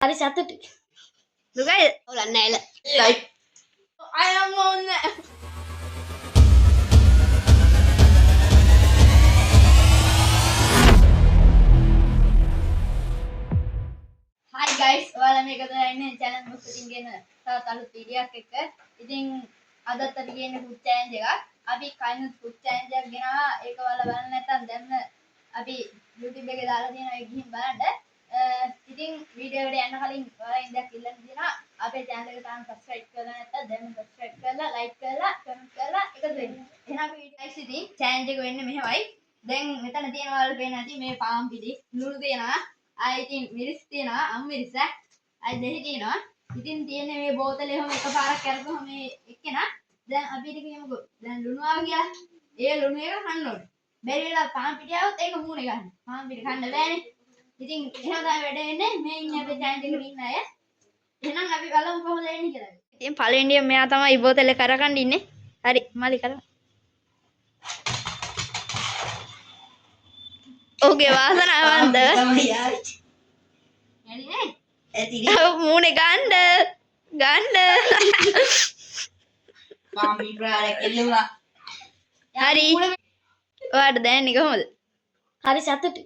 Hari satu juga udah nail like ayam mau Hi guys, ඔයාලා මේක කරන්නේ channel මුස්ලිම් කියන තවත් අලුත් වීඩියෝයක් එක්ක. ඉතින් අදත් අපි කියන්නේ food challenge එකක්. අපි කයින් food challenge එකක් ගෙනවා. ඒක ඔයාලා බලන්න නැත්නම් දැන් අපි YouTube එකේ දාලා තියෙනවා ඒක ගිහින් බලන්න. ඉතින් වීඩියෝ එකට යන්න කලින් ඔයාලා ඉඳලා ඉල්ලන්න තියෙනවා අපේ channel එක තාම subscribe කරලා නැත්නම් දැන් subscribe කරලා like කරලා comment කරලා එකතු වෙන්න. එහෙනම් අපි guys ඉතින් challenge එක වෙන්නේ මෙහෙමයි. දැන් මෙතන තියෙනවා ඔයාලා පේන ඇති මේ පාම් පිටි ලුණු තියෙනවා. ඉතින් මිරිස් තියෙනවා අම්මිරිස දෙහි තියෙනවා. ඉතින් තියෙන්නේ මේ බෝතලේ හැම එකපාරක් කරගම මේ එක්කෙනා දැන් අපිට කියමුකෝ දැන් ලුණු ආව කියලා ඒ ලුණු එක කන්න ඕනේ. බැරි වෙලා පාන් පිටි આવොත් ඒක මූණේ ගන්න. පාන් පිටි කන්න බෑනේ. ඉතින් එහෙම තමයි වැඩ වෙන්නේ. මේ ඉන්නේ අපේ channel එකේ ඉන්න අය. එහෙනම් අපි බලමු කොහොමද එන්නේ කියලා. ඉතින් පළවෙනියෙන් මෙයා තමයි බෝතලේ කරගන්න ඉන්නේ. හරි මල්ලි කරමු. ओके वासनावंत मूने गंड गंड hari waduh දැන් නික කොහොමද hari සතුටු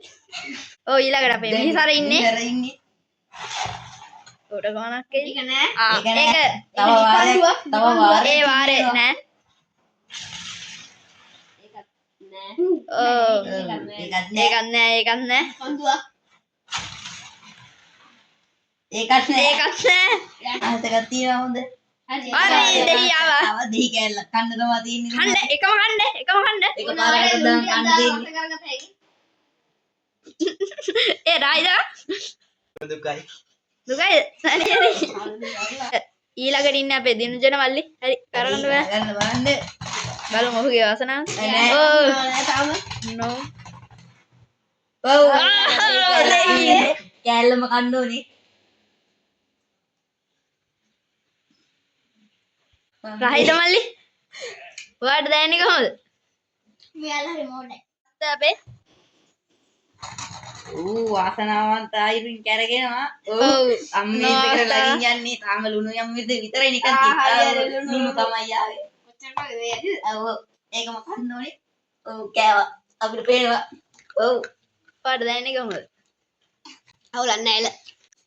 ඔව් ඊළඟට අපේ මිනිස්සාර ඉන්නේ උඩ ගානක් ඒක නෑ ඒක තව වාරේ ඒ වාරේ නෑ Oh, ඒකත් නෑ පන්දුවක් ඒකත් නෑ අහතක තියනවා හොඳ හරි දෙහි ආවා දෙහි කැල්ල කන්න තමයි තියෙන්නේ කන්න එකම කන්න එකපාරකට දාන් කන්න දෙන්නේ ඒ රායිදා දුකයි හරි ඊළඟට ඉන්නේ අපේ දිනුජන මල්ලි හරි කරගන්න බෑ බලන්න බලමු ඔහුගේ වාසනාව ඕ නෝ ඔව් කැල්ලම කන්න ඕනේ රහිත මල්ලි ඔයාට දැනෙන්නේ කොහොමද මෙයාලා රිමෝට් එක අපේ වාසනාවන්ත ආයිරින් කැරගෙනවා ඔව් අම්මේ දෙකට ලගින් යන්නේ තාම ලුණු යම් විතරයි නිකන් තියලා ලුණු තමයි ආවේ ඔව් ඒකම කන්න ඕනේ ඔව් කෑවා අපිට පේනවා ඔව් පාට දැනෙන්නේ කොහොමද අවුලක් නැහැ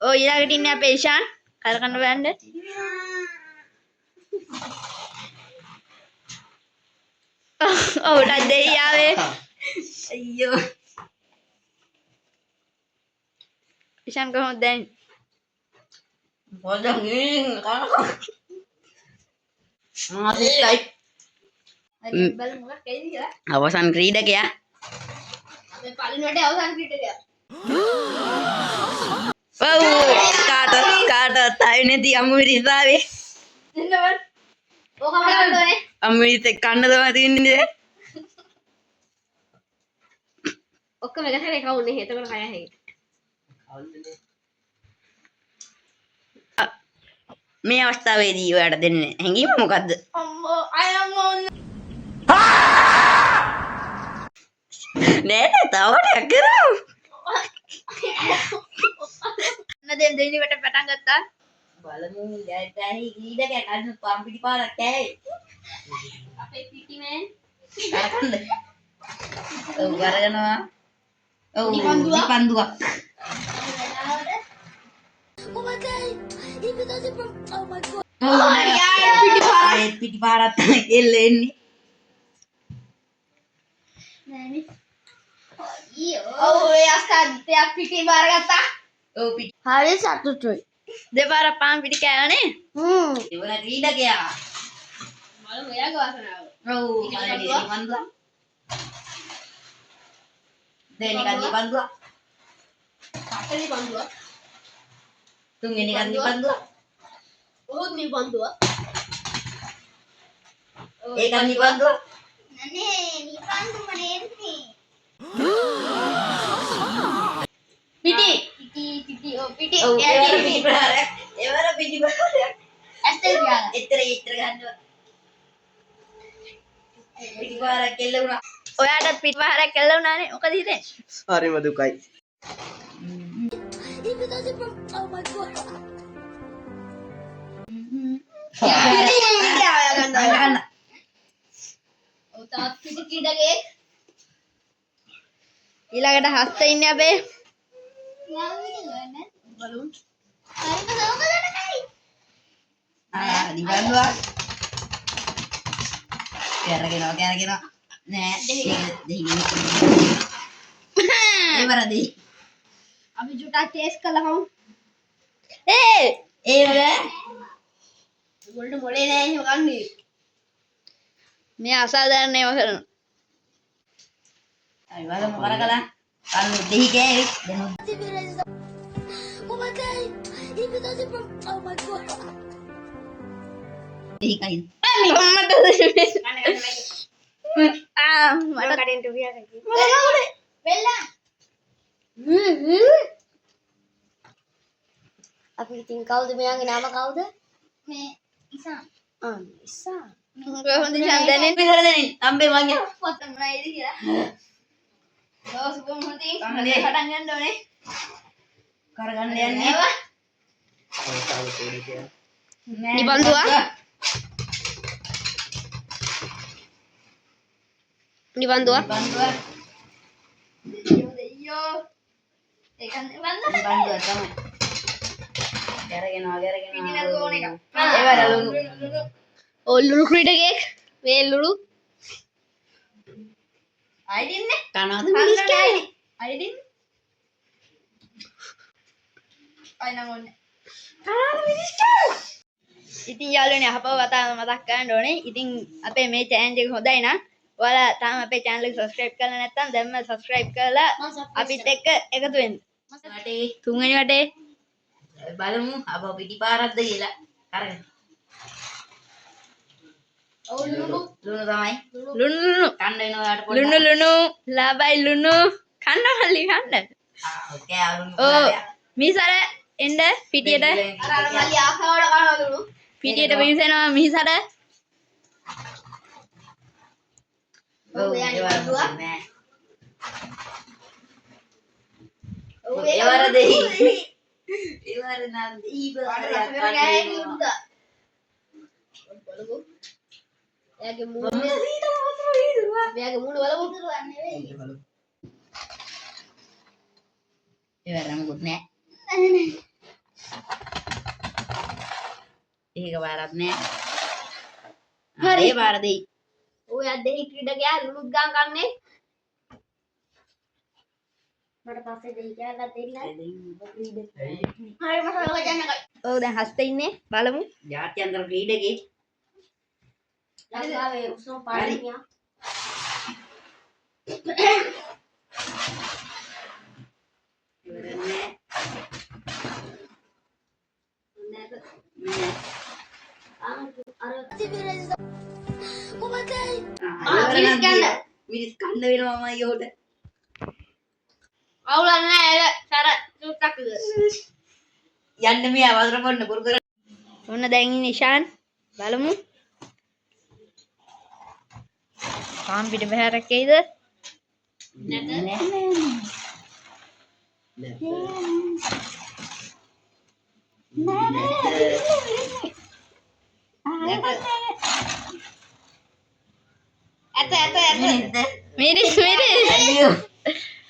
ඔව් ඊළඟට ඉන්නේ අපේ ඉෂාන් කරකන්න බෑන්ඩ ඔව් දෙයි ආවේ අයියෝ ඉෂාන් කොහොමද දැනෙන්නේ පොඩ්ඩක් ගිහින් මාසිකයි අවසන් ක්‍රීඩකයා අපේ පළවෙනිවට අවසන් ක්‍රීඩකයා ඔව් කාටත් ආවේ නැති අම්මිරිසාවේ එන්නවත් ඕක බලන්න ඕනේ අම්මිරිස කන්න තමයි තියන්නේ ඔක්කොම එක සැරේ කවුන්නේ එතකොට කය හැයි මේ අවස්ථාවේදී ඔයාලට දෙන්න හැංගීම මොකද්ද අම්මෝ අයම් ඕන නෑ තවටයක් කරමු නදෙන් දෙයිනිවට පටන් ගත්තා බලමු යයිටයි ඊඩක කන්න පාම් පිටි පාරක් කෑයි අපේ පිටිමෙන් කරකන්න ඔව් කරගෙනවා ඔව් පන්දුවක් Oh my god! If it doesn't work, oh my god! පිටි පාරක් තමයි එල්ලෙන්නේ. නෑනේ. ඔව් ඒ අස්තයක් පිටි පාර ගත්තා. ඔව් පිටි. හරි සතුටුයි. දෙපාරක් පාන් පිටි කෑවනේ. ඒවල ක්‍රීඩකයා. මල ඔයාගේ වාසනාව. ඔව් හරි පන්දුවා. දෙවෙනි කන්දේ පන්දුවා. හතරේ පන්දුවා. තුන්වෙනි කන්දේ පන්දුවා. ඔහොත් මේ පන්දුවා. ඒ කන්දේ පන්දුවා. නනේ මේ පන්දුම නෙන්නේ. පිටි ඔව් පිටි එයාගේ පිටි පාරක්. ඒවර පිටි පාරක්. ඇස්තේ ගියා. ඊතර ගන්නවා. පිටි පාරක් කෙල්ල වුණා. ඔයාට පිටි පාරක් කෙල්ල වුණානේ. මොකද හිතේ? හරිම දුකයි. If it doesn't work, oh my god. ගන්න. ඔව් තාත් පිටි කීඩගේ ඊළඟට හස්ත ඉන්නේ අපේ බලමු දිවන්නවා. කැරගෙනවා. නෑ දෙහි. ඒවරදී. අපි ජුටා ටේස්ට් කළාම ඒ වල ගොල්ඩ මොලේ නෑ එහෙම කන්නේ. මේ අසාධාරණ ඒවා කරනවා. අය බලමු කරකලා. කන්න දෙහි කෑවේ. Oh my god! He does it from. Oh my god! දෙහි කයින්. මට කඩෙන් ටුවියා කයි. වෙල්ලා. අපි ඉතින් කවුද මෙයාගේ නම කවුද? මේ ඉසා. ඉසා. කොහොමද ඡන්දනේ විතර දෙනින්. අම්බේ මං පොත මොනයිද කියලා. දවස් කොහොමද කන්නේ. පටන් ගන්න ඕනේ. කරගන්න යන්නේ. නිබන්දුවා. නිබන්දුවා. බන්දුවා. අයියෝ. ඒකන් නිබන්දුවා. බන්දුවා තමයි. කරගෙනවා. පිටිනද ඕන එක. ඒවල ලුණු. ඔල්ලුරු ක්‍රීඩකෙක්. වේල්ලුරු. අයිදින්නේ. කනවද මිනිස් කෑවේ? අයිදින්නේ. අයිනම් ඕනේ. කනවද මිනිස් කෑවේ? ඉතින් යාළුවනේ අපව වතාව මතක් කරන්න ඕනේ. ඉතින් අපේ මේ channel එක හොඳයි නම් ඔයාලා තාම අපේ channel එක subscribe කරලා නැත්නම් දැන්ම subscribe කරලා අපිත් එක්ක එකතු වෙන්න. වටේ තුන්වෙනි වටේ බලමු අප පිටිපාරක්ද කියලා. කරගෙන. ලුණු තමයි. ලුණු කන්න වෙනවා ඔයාලට පොඩ්ඩක්. ලුණු ලාබයි ලුණු කන්න මල්ලි කන්න. ඕකේ ආලුණු. ඕ මිසර එන්න පිටියට අර මල්ලි ආසාවට කනවා ලුණු. පිටියට පිවිසෙනවා මිසර. ඔව් ඒවල නෑ. ඔව් ඒවර දෙහි. ඒවර නම් දෙහි එයාගේ මූණ එයාගේ මූණ වල මුතුරුවක් නෙවෙයි. ඒවර මොකුත් නෑ. ඒක බාරක් නෑ. හරි. ඒ බාර දෙයි. ඔය දෙහි ක්‍රීඩකයා ලුණුත් ගාන් කන්නේ. මට පස්සේ දෙයි කියලා දෙන්න. හරි මට වචන එකයි. ඔව් දැන් හස්තේ ඉන්නේ බලමු. ජාත්‍යන්තර ක්‍රීඩකේ ලංකාවේ උසම පාඩමියා. ඉවර නෑ. Oh my god! මිනිස් කන්න වෙනවා මම යෝට. අවුලක් නැහැ ඒක සර සුට්ටක් විතර. යන්න මෙයා වතුර පොන්න පුරු කර. ඔන්න දැන් ඉන්නේ ඉෂාන් බලමු. කාම් පිට බහැරක් එයිද? ඇත. මිරිස්.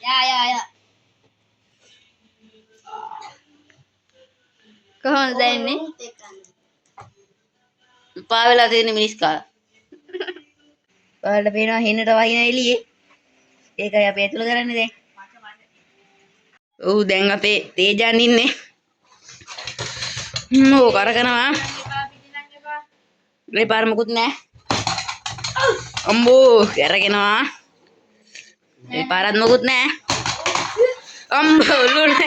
යා. කොහොමද දැනෙන්නේ? පාවෙලා තියෙන මිනිස් කාලා. ඔයාලට පේනවා හෙන්නට වහින එළියේ. ඒකයි අපි ඇතුළ කරන්නේ දැන්. ඔව් දැන් අපේ තේජාන් ඉන්නේ. ඕ කරකනවා. මේ පාර මොකුත් නැහැ. අම්බෝ කරගෙනවා. මේ පාරත් මොකුත් නැහැ. අම්බෝ ලුණු.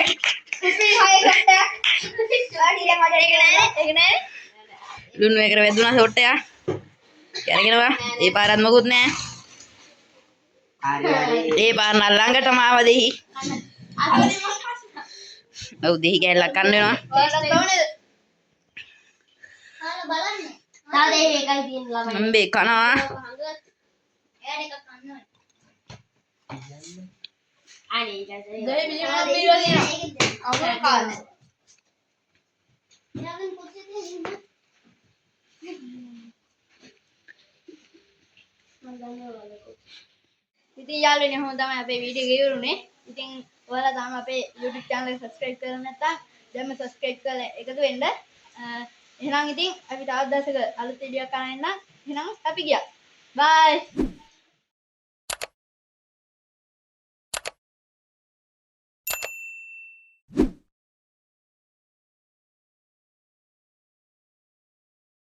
ලුණු එකට වැදුනා ෂොට් එක. කරගෙනවා. මේ පාරත් මොකුත් නැහැ. ඒ පාර නම් ළඟටම ආව දෙහි. ඔව් දෙහි කැල්ලක් කන්න වෙනවා. අම්බේ කනවා. ඉතින් යාළුවනේ හොම තමයි අපේ වීඩියෝ එක ඉවරුනේ. ඉතින් ඔයාලා තාම අපේ YouTube channel එක subscribe කරලා නැත්නම් දැන්ම subscribe කරලා එකතු වෙන්න. එහෙනම් ඉතින් අපි තවත් දවසක අලුත් වීඩියෝ එකක් අරන් එන්නම්. එහෙනම් අපි ගියා. bye.